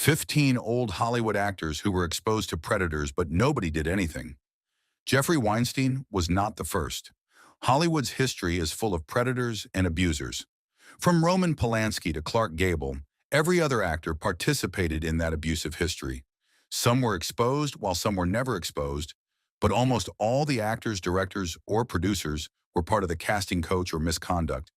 15 old Hollywood actors who were exposed to predators, but nobody did anything. Jeffrey Weinstein was not the first. Hollywood's history is full of predators and abusers. From Roman Polanski to Clark Gable, every other actor participated in that abusive history. Some were exposed while some were never exposed, but almost all the actors, directors, or producers were part of the casting coach or misconduct.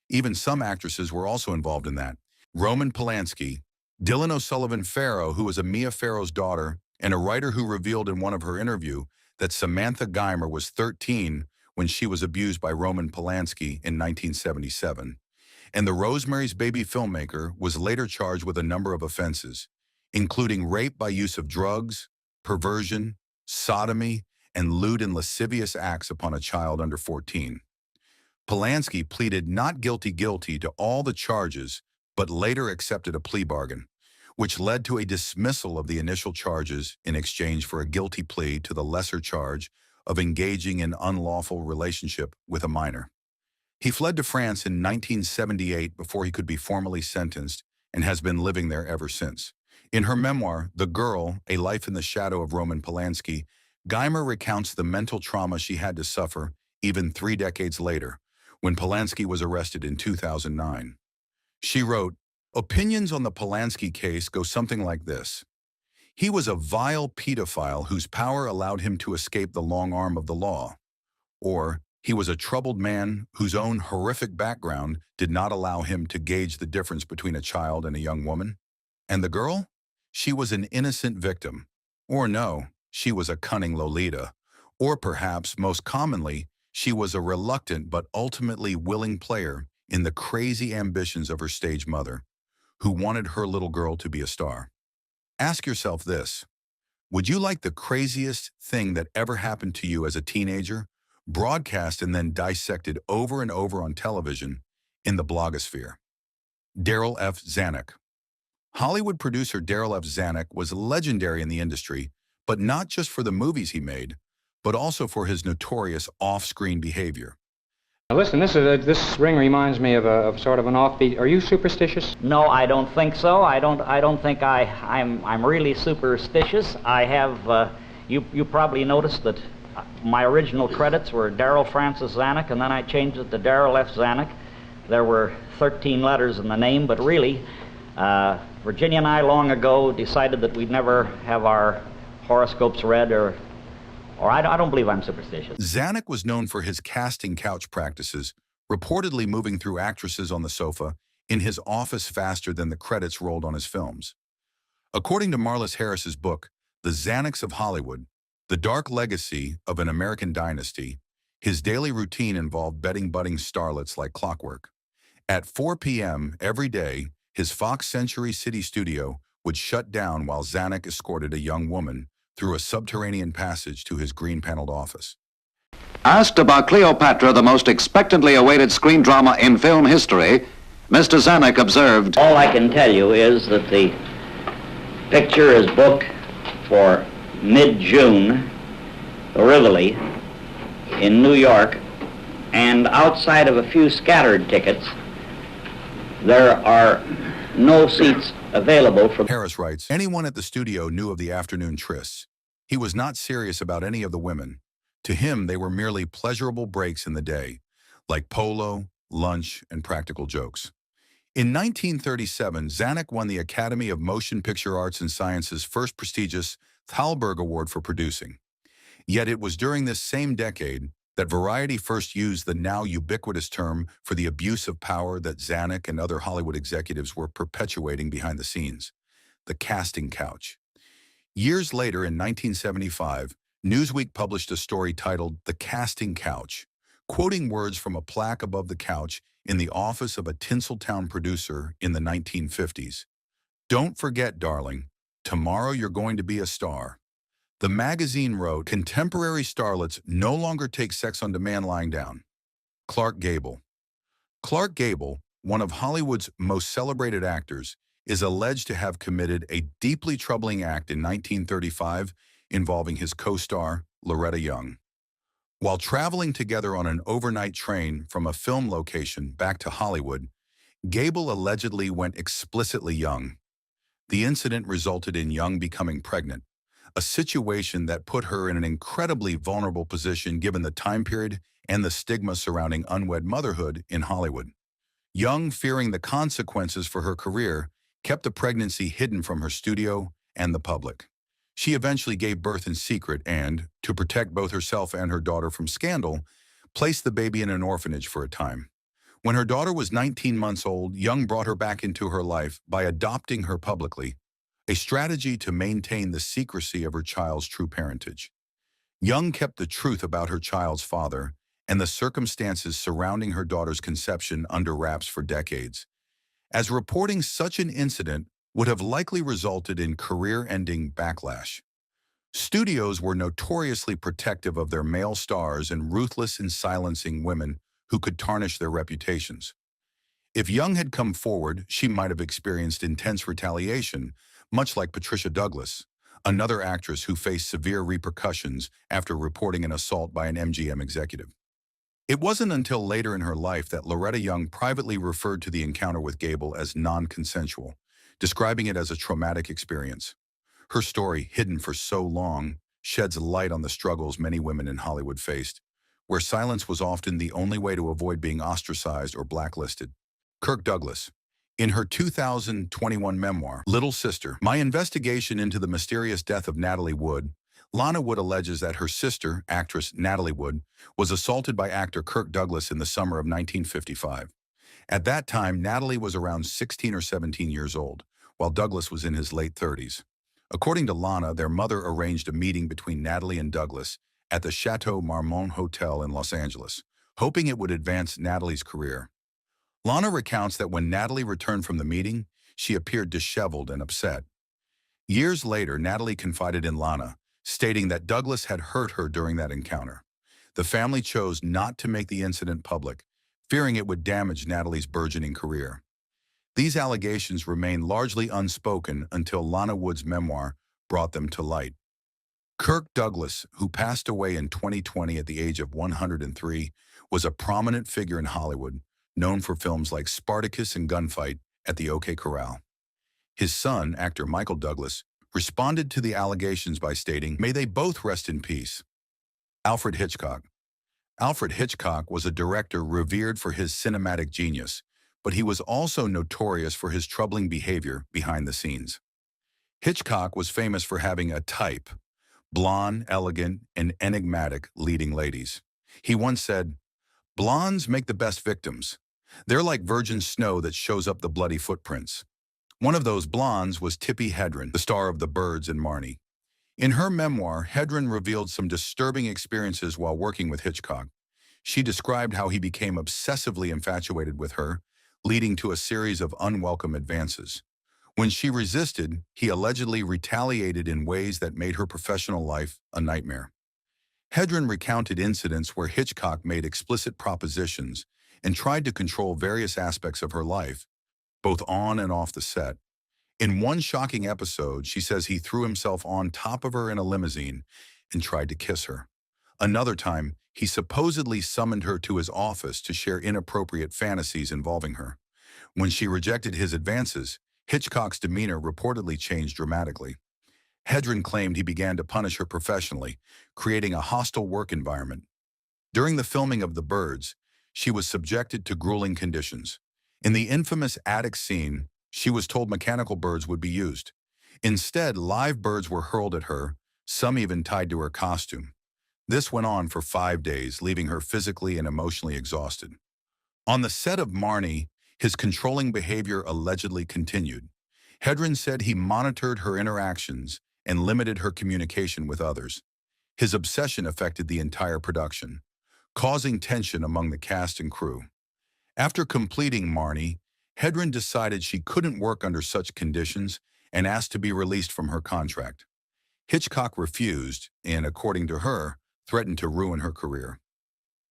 Even some actresses were also involved in that. Roman Polanski, Dylan O'Sullivan Farrow, who was a Mia Farrow's daughter, and a writer who revealed in one of her interviews that Samantha Geimer was 13 when she was abused by Roman Polanski in 1977. And the Rosemary's Baby filmmaker was later charged with a number of offenses, including rape by use of drugs, perversion, sodomy, and lewd and lascivious acts upon a child under 14. Polanski pleaded not guilty to all the charges, but later accepted a plea bargain, which led to a dismissal of the initial charges in exchange for a guilty plea to the lesser charge of engaging in unlawful relationship with a minor. He fled to France in 1978 before he could be formally sentenced and has been living there ever since. In her memoir, The Girl, A Life in the Shadow of Roman Polanski, Geimer recounts the mental trauma she had to suffer even 3 decades later, when Polanski was arrested in 2009. She wrote, "Opinions on the Polanski case go something like this. He was a vile pedophile whose power allowed him to escape the long arm of the law. Or, he was a troubled man whose own horrific background did not allow him to gauge the difference between a child and a young woman. And the girl? She was an innocent victim. Or no, she was a cunning Lolita. Or perhaps, most commonly, she was a reluctant but ultimately willing player in the crazy ambitions of her stage mother, who wanted her little girl to be a star. Ask yourself this: would you like the craziest thing that ever happened to you as a teenager, broadcast and then dissected over and over on television in the blogosphere?" Darryl F. Zanuck. Hollywood producer Darryl F. Zanuck was legendary in the industry, but not just for the movies he made, but also for his notorious off-screen behavior. Now listen, this ring reminds me of sort of an offbeat. Are you superstitious? No, I don't think so. I don't think I'm really superstitious. I have, you probably noticed that my original credits were Darryl Francis Zanuck, and then I changed it to Darryl F. Zanuck. There were 13 letters in the name, but really, Virginia and I long ago decided that we'd never have our horoscopes read, or I don't believe I'm superstitious. Zanuck was known for his casting couch practices, reportedly moving through actresses on the sofa in his office faster than the credits rolled on his films. According to Marlis Harris's book, The Zanucks of Hollywood, The Dark Legacy of an American Dynasty, his daily routine involved betting budding starlets like clockwork. At 4 p.m. every day, his Fox Century City studio would shut down while Zanuck escorted a young woman through a subterranean passage to his green-paneled office. Asked about Cleopatra, the most expectantly awaited screen drama in film history, Mr. Zanuck observed, All I can tell you is that the picture is booked for mid-June, the Rivoli, in New York, and outside of a few scattered tickets, there are no seats available for... Harris writes, anyone at the studio knew of the afternoon trysts. He was not serious about any of the women. To him, they were merely pleasurable breaks in the day, like polo, lunch, and practical jokes. In 1937, Zanuck won the Academy of Motion Picture Arts and Sciences' first prestigious Thalberg Award for producing. Yet it was during this same decade that Variety first used the now ubiquitous term for the abuse of power that Zanuck and other Hollywood executives were perpetuating behind the scenes: the casting couch. Years later, in 1975, Newsweek published a story titled The Casting Couch, quoting words from a plaque above the couch in the office of a Tinseltown producer in the 1950s. "Don't forget, darling, tomorrow you're going to be a star." The magazine wrote, "Contemporary starlets no longer take sex on demand lying down." Clark Gable. Clark Gable, one of Hollywood's most celebrated actors, is alleged to have committed a deeply troubling act in 1935 involving his co-star, Loretta Young. While traveling together on an overnight train from a film location back to Hollywood, Gable allegedly went explicitly young. The incident resulted in Young becoming pregnant, a situation that put her in an incredibly vulnerable position given the time period and the stigma surrounding unwed motherhood in Hollywood. Young, fearing the consequences for her career, kept the pregnancy hidden from her studio and the public. She eventually gave birth in secret and, to protect both herself and her daughter from scandal, placed the baby in an orphanage for a time. When her daughter was 19 months old, Young brought her back into her life by adopting her publicly, a strategy to maintain the secrecy of her child's true parentage. Young kept the truth about her child's father and the circumstances surrounding her daughter's conception under wraps for decades, as reporting such an incident would have likely resulted in career-ending backlash. Studios were notoriously protective of their male stars and ruthless in silencing women who could tarnish their reputations. If Young had come forward, she might have experienced intense retaliation, much like Patricia Douglas, another actress who faced severe repercussions after reporting an assault by an MGM executive. It wasn't until later in her life that Loretta Young privately referred to the encounter with Gable as non-consensual, describing it as a traumatic experience. Her story, hidden for so long, sheds light on the struggles many women in Hollywood faced, where silence was often the only way to avoid being ostracized or blacklisted. Kirk Douglas. In her 2021 memoir, Little Sister, My Investigation into the Mysterious Death of Natalie Wood, Lana Wood alleges that her sister, actress Natalie Wood, was assaulted by actor Kirk Douglas in the summer of 1955. At that time, Natalie was around 16 or 17 years old, while Douglas was in his late 30s. According to Lana, their mother arranged a meeting between Natalie and Douglas at the Chateau Marmont Hotel in Los Angeles, hoping it would advance Natalie's career. Lana recounts that when Natalie returned from the meeting, she appeared disheveled and upset. Years later, Natalie confided in Lana, stating that Douglas had hurt her during that encounter. The family chose not to make the incident public, fearing it would damage Natalie's burgeoning career. These allegations remained largely unspoken until Lana Wood's memoir brought them to light. Kirk Douglas, who passed away in 2020 at the age of 103, was a prominent figure in Hollywood, known for films like Spartacus and Gunfight at the OK Corral. His son, actor Michael Douglas, responded to the allegations by stating, "May they both rest in peace." Alfred Hitchcock. Alfred Hitchcock was a director revered for his cinematic genius, but he was also notorious for his troubling behavior behind the scenes. Hitchcock was famous for having a type, blonde, elegant, and enigmatic leading ladies. He once said, "Blondes make the best victims. They're like virgin snow that shows up the bloody footprints." One of those blondes was Tippi Hedren, the star of The Birds and Marnie. In her memoir, Hedren revealed some disturbing experiences while working with Hitchcock. She described how he became obsessively infatuated with her, leading to a series of unwelcome advances. When she resisted, he allegedly retaliated in ways that made her professional life a nightmare. Hedren recounted incidents where Hitchcock made explicit propositions and tried to control various aspects of her life, both on and off the set. In one shocking episode, she says he threw himself on top of her in a limousine and tried to kiss her. Another time, he supposedly summoned her to his office to share inappropriate fantasies involving her. When she rejected his advances, Hitchcock's demeanor reportedly changed dramatically. Hedren claimed he began to punish her professionally, creating a hostile work environment. During the filming of The Birds, she was subjected to grueling conditions. In the infamous attic scene, she was told mechanical birds would be used. Instead, live birds were hurled at her, some even tied to her costume. This went on for 5 days, leaving her physically and emotionally exhausted. On the set of Marnie, his controlling behavior allegedly continued. Hedren said he monitored her interactions and limited her communication with others. His obsession affected the entire production, causing tension among the cast and crew. After completing Marnie, Hedren decided she couldn't work under such conditions and asked to be released from her contract. Hitchcock refused and, according to her, threatened to ruin her career.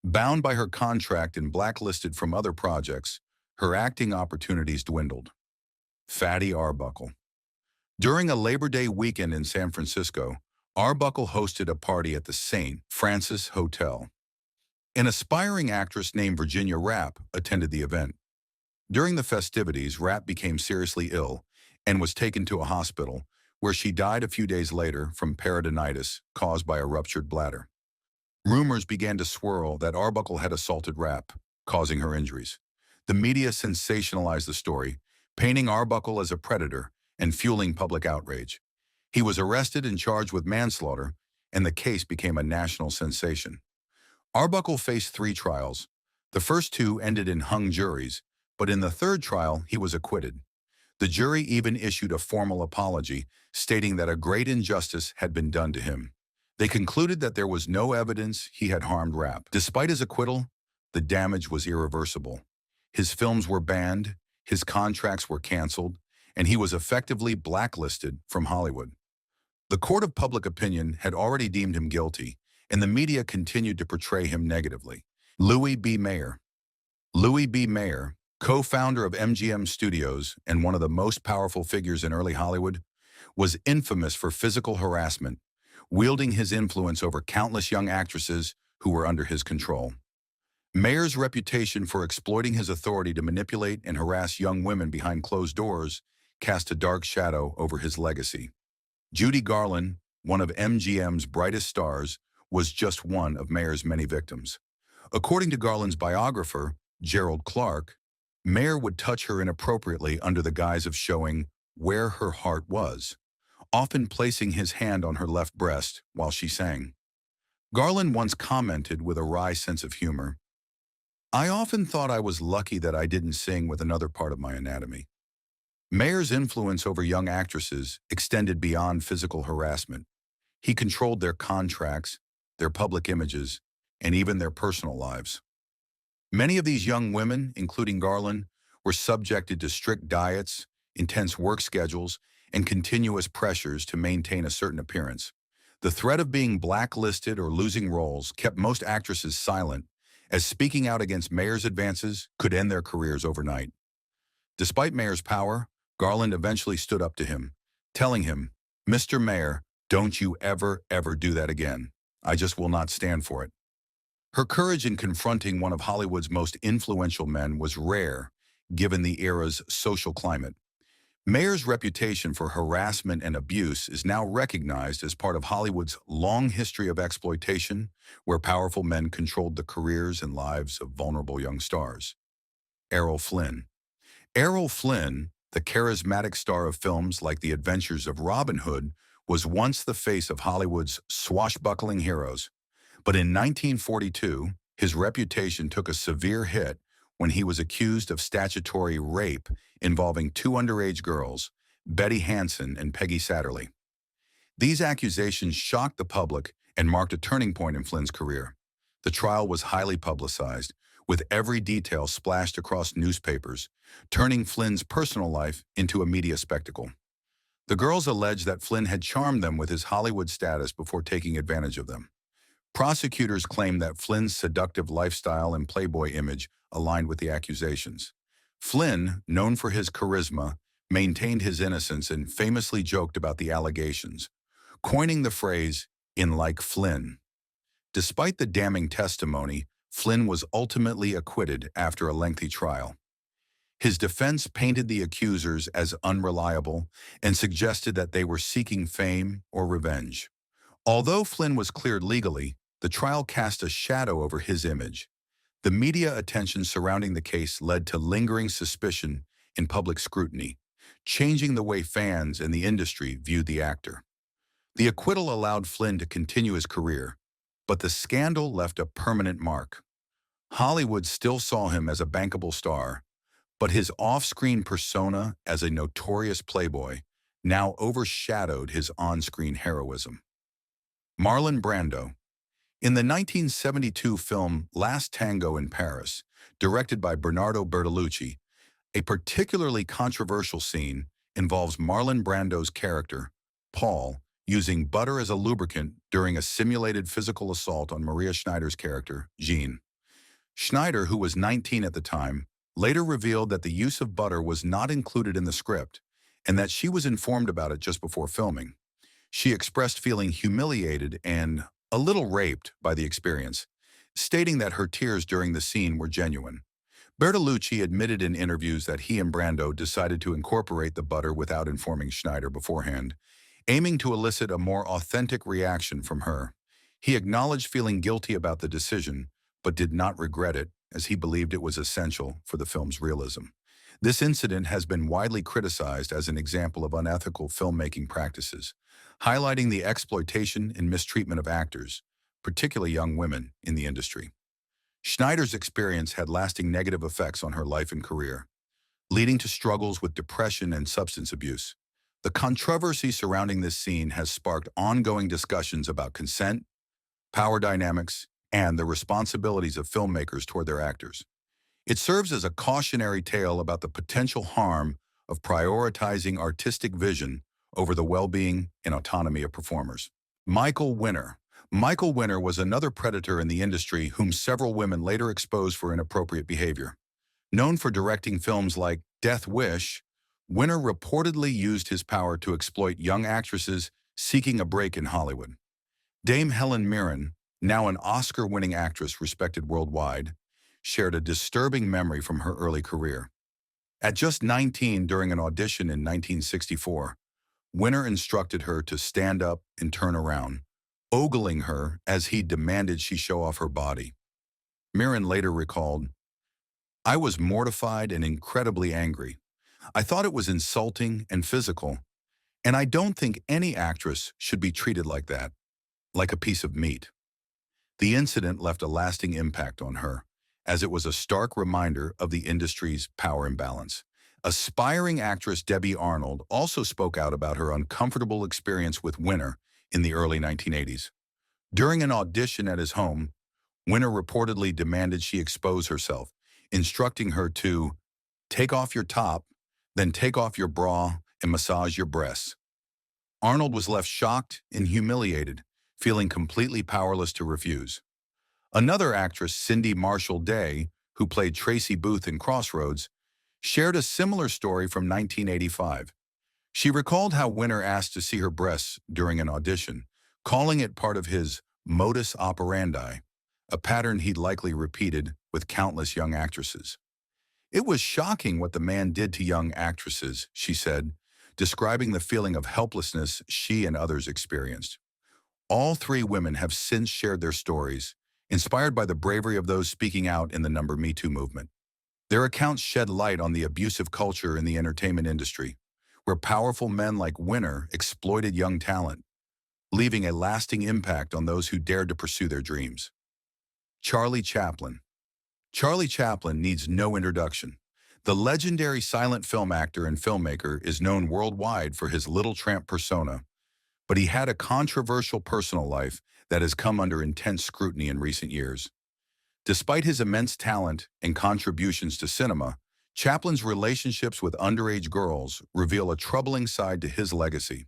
Bound by her contract and blacklisted from other projects, her acting opportunities dwindled. Fatty Arbuckle. During a Labor Day weekend in San Francisco, Arbuckle hosted a party at the St. Francis Hotel. An aspiring actress named Virginia Rappe attended the event. During the festivities, Rappe became seriously ill and was taken to a hospital where she died a few days later from peritonitis caused by a ruptured bladder. Rumors began to swirl that Arbuckle had assaulted Rapp, causing her injuries. The media sensationalized the story, painting Arbuckle as a predator and fueling public outrage. He was arrested and charged with manslaughter, and the case became a national sensation. Arbuckle faced 3 trials. The first 2 ended in hung juries, but in the 3rd trial, he was acquitted. The jury even issued a formal apology, stating that a great injustice had been done to him. They concluded that there was no evidence he had harmed Rapp. Despite his acquittal, the damage was irreversible. His films were banned, his contracts were canceled, and he was effectively blacklisted from Hollywood. The court of public opinion had already deemed him guilty, and the media continued to portray him negatively. Louis B. Mayer. Louis B. Mayer, co-founder of MGM Studios and one of the most powerful figures in early Hollywood, was infamous for physical harassment, wielding his influence over countless young actresses who were under his control. Mayer's reputation for exploiting his authority to manipulate and harass young women behind closed doors cast a dark shadow over his legacy. Judy Garland, one of MGM's brightest stars, was just one of Mayer's many victims. According to Garland's biographer, Gerald Clark, Mayer would touch her inappropriately under the guise of showing where her heart was, often placing his hand on her left breast while she sang. Garland once commented with a wry sense of humor, "I often thought I was lucky that I didn't sing with another part of my anatomy." Mayer's influence over young actresses extended beyond physical harassment. He controlled their contracts, their public images, and even their personal lives. Many of these young women, including Garland, were subjected to strict diets, intense work schedules, and continuous pressures to maintain a certain appearance. The threat of being blacklisted or losing roles kept most actresses silent, as speaking out against Mayer's advances could end their careers overnight. Despite Mayer's power, Garland eventually stood up to him, telling him, "Mr. Mayer, don't you ever do that again. I just will not stand for it." Her courage in confronting one of Hollywood's most influential men was rare, given the era's social climate. Mayer's reputation for harassment and abuse is now recognized as part of Hollywood's long history of exploitation, where powerful men controlled the careers and lives of vulnerable young stars. Errol Flynn. Errol Flynn, the charismatic star of films like The Adventures of Robin Hood, was once the face of Hollywood's swashbuckling heroes. But in 1942, his reputation took a severe hit when he was accused of statutory rape involving 2 underage girls, Betty Hansen and Peggy Satterley. These accusations shocked the public and marked a turning point in Flynn's career. The trial was highly publicized, with every detail splashed across newspapers, turning Flynn's personal life into a media spectacle. The girls alleged that Flynn had charmed them with his Hollywood status before taking advantage of them. Prosecutors claimed that Flynn's seductive lifestyle and playboy image aligned with the accusations. Flynn, known for his charisma, maintained his innocence and famously joked about the allegations, coining the phrase, "in like Flynn." Despite the damning testimony, Flynn was ultimately acquitted after a lengthy trial. His defense painted the accusers as unreliable and suggested that they were seeking fame or revenge. Although Flynn was cleared legally, the trial cast a shadow over his image. The media attention surrounding the case led to lingering suspicion and public scrutiny, changing the way fans and the industry viewed the actor. The acquittal allowed Flynn to continue his career, but the scandal left a permanent mark. Hollywood still saw him as a bankable star, but his off-screen persona as a notorious playboy now overshadowed his on-screen heroism. Marlon Brando. In the 1972 film Last Tango in Paris, directed by Bernardo Bertolucci, a particularly controversial scene involves Marlon Brando's character, Paul, using butter as a lubricant during a simulated physical assault on Maria Schneider's character, Jean. Schneider, who was 19 at the time, later revealed that the use of butter was not included in the script and that she was informed about it just before filming. She expressed feeling humiliated and a little raped by the experience, stating that her tears during the scene were genuine. Bertolucci admitted in interviews that he and Brando decided to incorporate the butter without informing Schneider beforehand, aiming to elicit a more authentic reaction from her. He acknowledged feeling guilty about the decision, but did not regret it, as he believed it was essential for the film's realism. This incident has been widely criticized as an example of unethical filmmaking practices, highlighting the exploitation and mistreatment of actors, particularly young women, in the industry. Schneider's experience had lasting negative effects on her life and career, leading to struggles with depression and substance abuse. The controversy surrounding this scene has sparked ongoing discussions about consent, power dynamics, and the responsibilities of filmmakers toward their actors. It serves as a cautionary tale about the potential harm of prioritizing artistic vision over the well-being and autonomy of performers. Michael Winner. Michael Winner was another predator in the industry whom several women later exposed for inappropriate behavior. Known for directing films like Death Wish, Winner reportedly used his power to exploit young actresses seeking a break in Hollywood. Dame Helen Mirren, now an Oscar-winning actress respected worldwide, shared a disturbing memory from her early career. At just 19 during an audition in 1964, Winner instructed her to stand up and turn around, ogling her as he demanded she show off her body. Mirren later recalled, "I was mortified and incredibly angry. I thought it was insulting and physical, and I don't think any actress should be treated like that, like a piece of meat." The incident left a lasting impact on her, as it was a stark reminder of the industry's power imbalance. Aspiring actress Debbie Arnold also spoke out about her uncomfortable experience with Winner in the early 1980s. During an audition at his home, Winner reportedly demanded she expose herself, instructing her to take off your top, then take off your bra and massage your breasts. Arnold was left shocked and humiliated, feeling completely powerless to refuse. Another actress, Cindy Marshall Day, who played Tracy Booth in Crossroads, shared a similar story from 1985. She recalled how Winner asked to see her breasts during an audition, calling it part of his modus operandi, a pattern he'd likely repeated with countless young actresses. "It was shocking what the man did to young actresses," she said, describing the feeling of helplessness she and others experienced. All three women have since shared their stories, inspired by the bravery of those speaking out in the Me Too movement. Their accounts shed light on the abusive culture in the entertainment industry, where powerful men like Winner exploited young talent, leaving a lasting impact on those who dared to pursue their dreams. Charlie Chaplin. Charlie Chaplin needs no introduction. The legendary silent film actor and filmmaker is known worldwide for his Little Tramp persona, but he had a controversial personal life that has come under intense scrutiny in recent years. Despite his immense talent and contributions to cinema, Chaplin's relationships with underage girls reveal a troubling side to his legacy.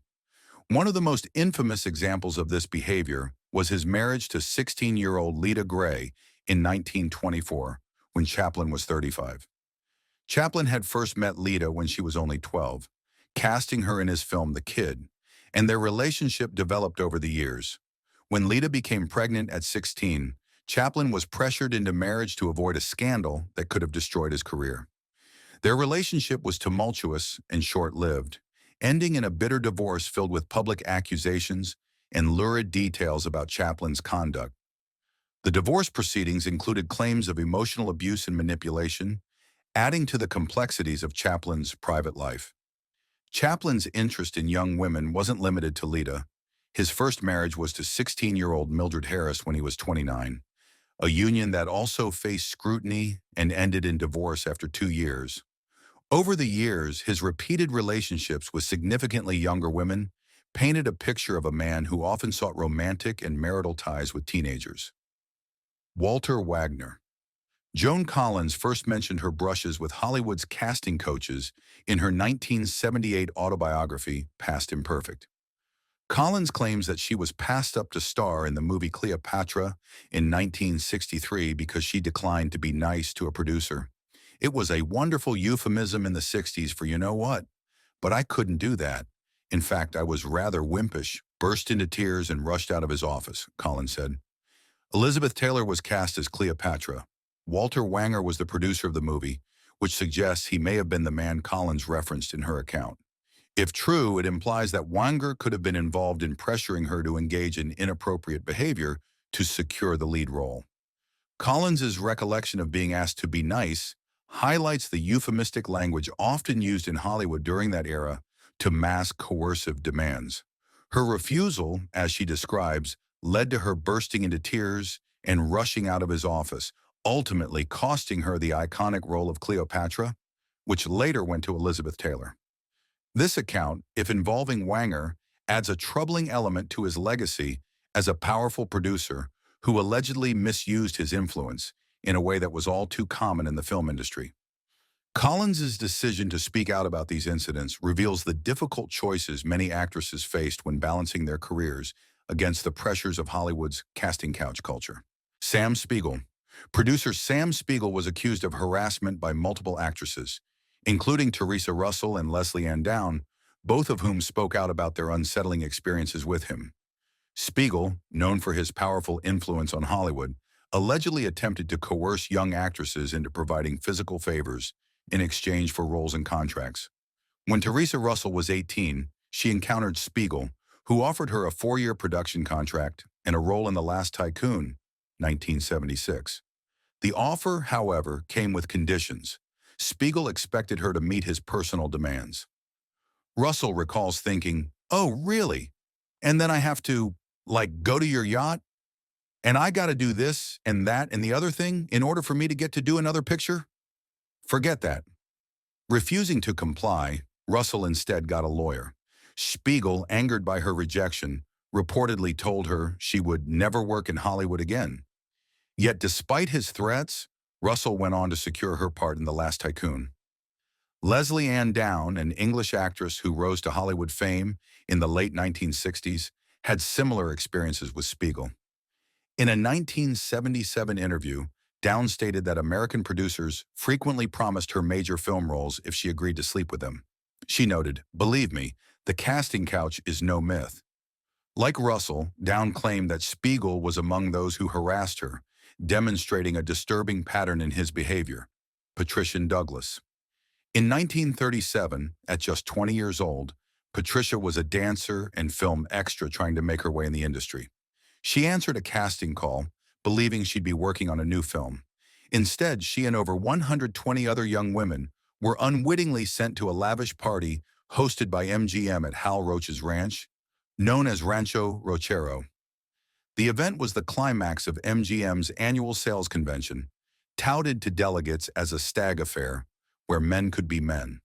One of the most infamous examples of this behavior was his marriage to 16-year-old Lita Grey in 1924, when Chaplin was 35. Chaplin had first met Lita when she was only 12, casting her in his film The Kid, and their relationship developed over the years. When Lita became pregnant at 16, Chaplin was pressured into marriage to avoid a scandal that could have destroyed his career. Their relationship was tumultuous and short-lived, ending in a bitter divorce filled with public accusations and lurid details about Chaplin's conduct. The divorce proceedings included claims of emotional abuse and manipulation, adding to the complexities of Chaplin's private life. Chaplin's interest in young women wasn't limited to Lita. His first marriage was to 16-year-old Mildred Harris when he was 29, a union that also faced scrutiny and ended in divorce after 2 years. Over the years, his repeated relationships with significantly younger women painted a picture of a man who often sought romantic and marital ties with teenagers. Walter Wagner. Joan Collins first mentioned her brushes with Hollywood's casting coaches in her 1978 autobiography, Past Imperfect. Collins claims that she was passed up to star in the movie Cleopatra in 1963 because she declined to be nice to a producer. "It was a wonderful euphemism in the 60s for you know what, but I couldn't do that. In fact, I was rather wimpish, burst into tears and rushed out of his office," Collins said. Elizabeth Taylor was cast as Cleopatra, Walter Wanger was the producer of the movie, which suggests he may have been the man Collins referenced in her account. If true, it implies that Wanger could have been involved in pressuring her to engage in inappropriate behavior to secure the lead role. Collins's recollection of being asked to be nice highlights the euphemistic language often used in Hollywood during that era to mask coercive demands. Her refusal, as she describes, led to her bursting into tears and rushing out of his office, ultimately costing her the iconic role of Cleopatra, which later went to Elizabeth Taylor. This account, if involving Wanger, adds a troubling element to his legacy as a powerful producer who allegedly misused his influence in a way that was all too common in the film industry. Collins's decision to speak out about these incidents reveals the difficult choices many actresses faced when balancing their careers against the pressures of Hollywood's casting couch culture. Sam Spiegel. Producer Sam Spiegel was accused of harassment by multiple actresses, including Teresa Russell and Leslie Ann Down, both of whom spoke out about their unsettling experiences with him. Spiegel, known for his powerful influence on Hollywood, allegedly attempted to coerce young actresses into providing physical favors in exchange for roles and contracts. When Teresa Russell was 18, she encountered Spiegel, who offered her a 4-year production contract and a role in The Last Tycoon, 1976. The offer, however, came with conditions. Spiegel expected her to meet his personal demands. Russell recalls thinking, "Oh, really? And then I have to, go to your yacht? And I got to do this and that and the other thing in order for me to get to do another picture?" Forget that. Refusing to comply, Russell instead got a lawyer. Spiegel, angered by her rejection, reportedly told her she would never work in Hollywood again. Yet despite his threats, Russell went on to secure her part in The Last Tycoon. Leslie Ann Down, an English actress who rose to Hollywood fame in the late 1960s, had similar experiences with Spiegel. In a 1977 interview, Down stated that American producers frequently promised her major film roles if she agreed to sleep with them. She noted, "Believe me, the casting couch is no myth." Like Russell, Down claimed that Spiegel was among those who harassed her, demonstrating a disturbing pattern in his behavior. Patricia Douglas. In 1937, at just 20 years old, Patricia was a dancer and film extra trying to make her way in the industry. She answered a casting call, believing she'd be working on a new film. Instead, she and over 120 other young women were unwittingly sent to a lavish party hosted by MGM at Hal Roach's ranch, known as Rancho Rochero. The event was the climax of MGM's annual sales convention, touted to delegates as a stag affair where men could be men.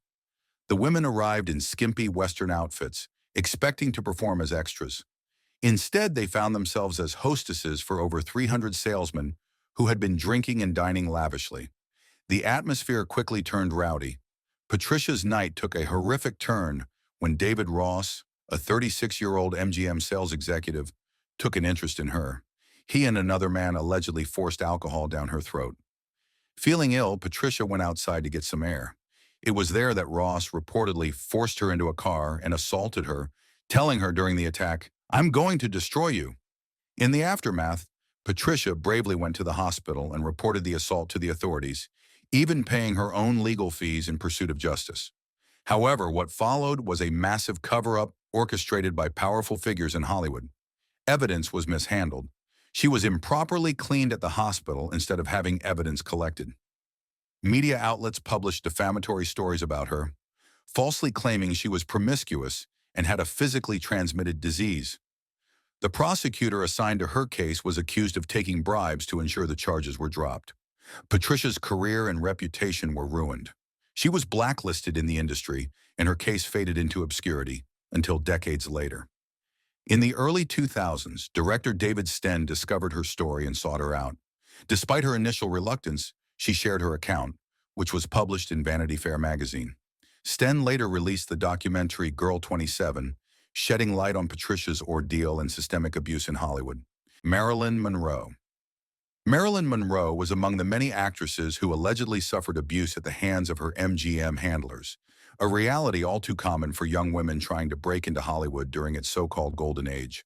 The women arrived in skimpy Western outfits, expecting to perform as extras. Instead, they found themselves as hostesses for over 300 salesmen who had been drinking and dining lavishly. The atmosphere quickly turned rowdy. Patricia's night took a horrific turn when David Ross, a 36-year-old MGM sales executive, took an interest in her. He and another man allegedly forced alcohol down her throat. Feeling ill, Patricia went outside to get some air. It was there that Ross reportedly forced her into a car and assaulted her, telling her during the attack, "I'm going to destroy you." In the aftermath, Patricia bravely went to the hospital and reported the assault to the authorities, even paying her own legal fees in pursuit of justice. However, what followed was a massive cover-up orchestrated by powerful figures in Hollywood. Evidence was mishandled. She was improperly cleaned at the hospital instead of having evidence collected. Media outlets published defamatory stories about her, falsely claiming she was promiscuous and had a physically transmitted disease. The prosecutor assigned to her case was accused of taking bribes to ensure the charges were dropped. Patricia's career and reputation were ruined. She was blacklisted in the industry, and her case faded into obscurity until decades later. In the early 2000s, director David Sten discovered her story and sought her out. Despite her initial reluctance, she shared her account, which was published in Vanity Fair magazine. Sten later released the documentary Girl 27, shedding light on Patricia's ordeal and systemic abuse in Hollywood. Marilyn Monroe. Marilyn Monroe was among the many actresses who allegedly suffered abuse at the hands of her MGM handlers, a reality all too common for young women trying to break into Hollywood during its so-called golden age.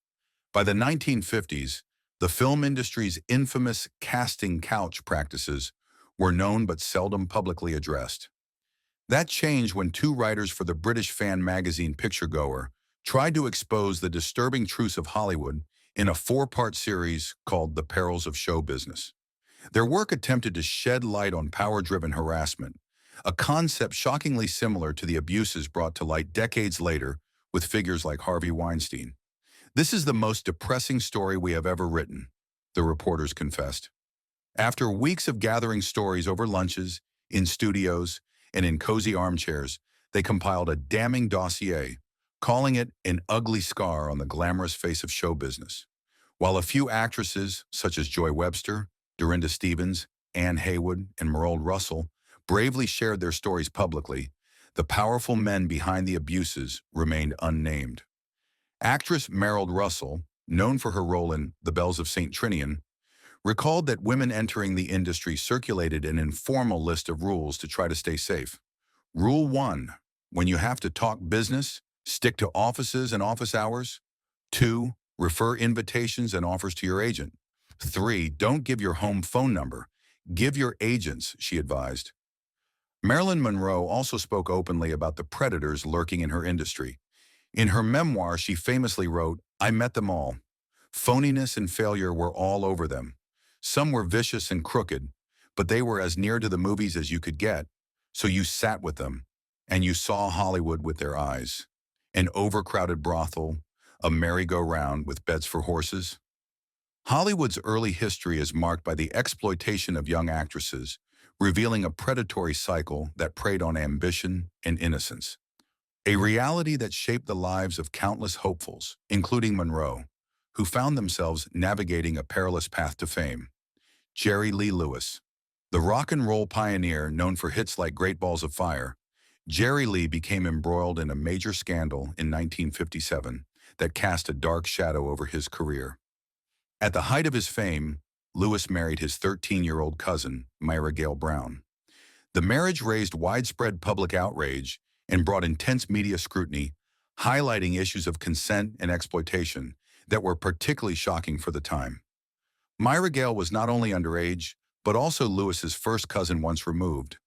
By the 1950s, the film industry's infamous casting couch practices were known but seldom publicly addressed. That changed when two writers for the British fan magazine Picturegoer tried to expose the disturbing truths of Hollywood in a four-part series called The Perils of Show Business. Their work attempted to shed light on power-driven harassment, a concept shockingly similar to the abuses brought to light decades later with figures like Harvey Weinstein. "This is the most depressing story we have ever written," the reporters confessed. After weeks of gathering stories over lunches, in studios, and in cozy armchairs, they compiled a damning dossier, calling it an ugly scar on the glamorous face of show business. While a few actresses, such as Joy Webster, Dorinda Stevens, Anne Haywood, and Merle Russell, bravely shared their stories publicly, the powerful men behind the abuses remained unnamed. Actress Merle Russell, known for her role in The Bells of St. Trinian, recalled that women entering the industry circulated an informal list of rules to try to stay safe. Rule 1, when you have to talk business, stick to offices and office hours. 2, refer invitations and offers to your agent. 3, don't give your home phone number. Give your agents, she advised. Marilyn Monroe also spoke openly about the predators lurking in her industry. In her memoir, she famously wrote, "I met them all. Phoniness and failure were all over them. Some were vicious and crooked, but they were as near to the movies as you could get, so you sat with them, and you saw Hollywood with their eyes. An overcrowded brothel, a merry-go-round with beds for horses." Hollywood's early history is marked by the exploitation of young actresses, revealing a predatory cycle that preyed on ambition and innocence. A reality that shaped the lives of countless hopefuls, including Monroe, who found themselves navigating a perilous path to fame. Jerry Lee Lewis, the rock and roll pioneer known for hits like Great Balls of Fire, Jerry Lee became embroiled in a major scandal in 1957 that cast a dark shadow over his career. At the height of his fame, Lewis married his 13-year-old cousin, Myra Gale Brown. The marriage raised widespread public outrage and brought intense media scrutiny, highlighting issues of consent and exploitation that were particularly shocking for the time. Myra Gale was not only underage, but also Lewis's first cousin once removed,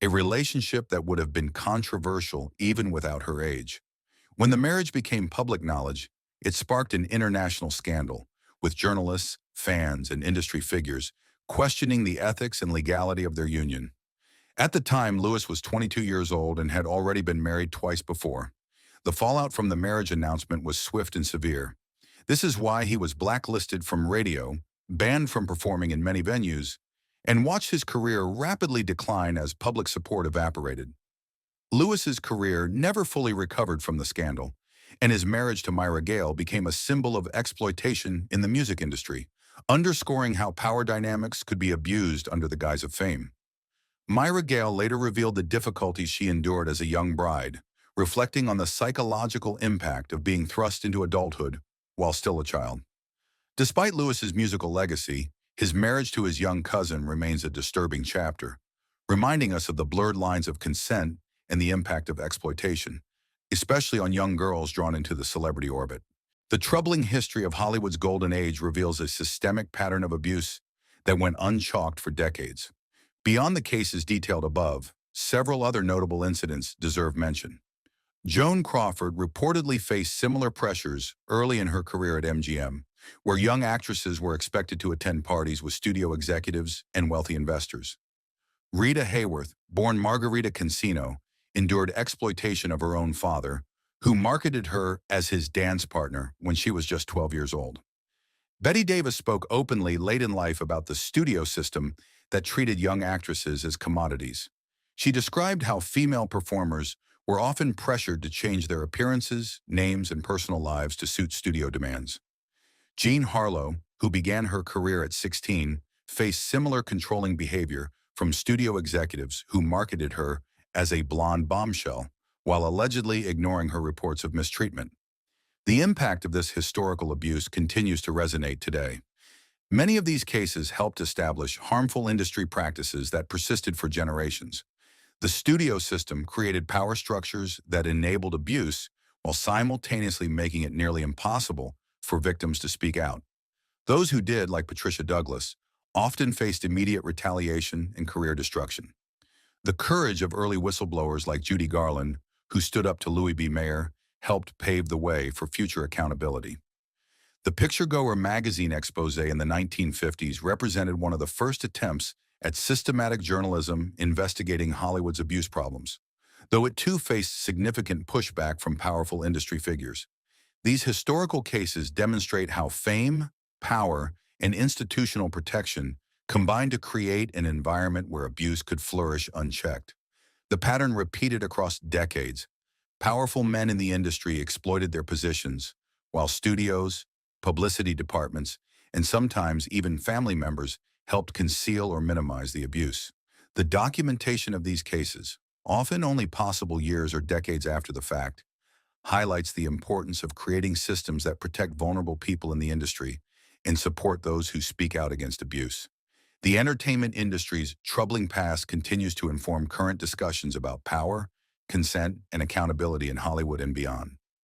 a relationship that would have been controversial even without her age. When the marriage became public knowledge, it sparked an international scandal, with journalists, fans, and industry figures questioning the ethics and legality of their union. At the time, Lewis was 22 years old and had already been married twice before. The fallout from the marriage announcement was swift and severe. This is why he was blacklisted from radio, banned from performing in many venues, and watched his career rapidly decline as public support evaporated. Lewis's career never fully recovered from the scandal, and his marriage to Myra Gale became a symbol of exploitation in the music industry, underscoring how power dynamics could be abused under the guise of fame. Myra Gale later revealed the difficulties she endured as a young bride, reflecting on the psychological impact of being thrust into adulthood while still a child. Despite Lewis's musical legacy, his marriage to his young cousin remains a disturbing chapter, reminding us of the blurred lines of consent and the impact of exploitation, especially on young girls drawn into the celebrity orbit. The troubling history of Hollywood's golden age reveals a systemic pattern of abuse that went unchalked for decades. Beyond the cases detailed above, several other notable incidents deserve mention. Joan Crawford reportedly faced similar pressures early in her career at MGM, where young actresses were expected to attend parties with studio executives and wealthy investors. Rita Hayworth, born Margarita Cancino, endured exploitation of her own father, who marketed her as his dance partner when she was just 12 years old. Bette Davis spoke openly late in life about the studio system that treated young actresses as commodities. She described how female performers were often pressured to change their appearances, names, and personal lives to suit studio demands. Jean Harlow, who began her career at 16, faced similar controlling behavior from studio executives who marketed her as a blonde bombshell, while allegedly ignoring her reports of mistreatment. The impact of this historical abuse continues to resonate today. Many of these cases helped establish harmful industry practices that persisted for generations. The studio system created power structures that enabled abuse while simultaneously making it nearly impossible for victims to speak out. Those who did, like Patricia Douglas, often faced immediate retaliation and career destruction. The courage of early whistleblowers like Judy Garland, who stood up to Louis B. Mayer, helped pave the way for future accountability. The Picture Goer magazine expose in the 1950s represented one of the first attempts at systematic journalism investigating Hollywood's abuse problems, though it too faced significant pushback from powerful industry figures. These historical cases demonstrate how fame, power, and institutional protection combined to create an environment where abuse could flourish unchecked. The pattern repeated across decades. Powerful men in the industry exploited their positions, while studios, publicity departments, and sometimes even family members helped conceal or minimize the abuse. The documentation of these cases, often only possible years or decades after the fact, highlights the importance of creating systems that protect vulnerable people in the industry and support those who speak out against abuse. The entertainment industry's troubling past continues to inform current discussions about power, consent, and accountability in Hollywood and beyond.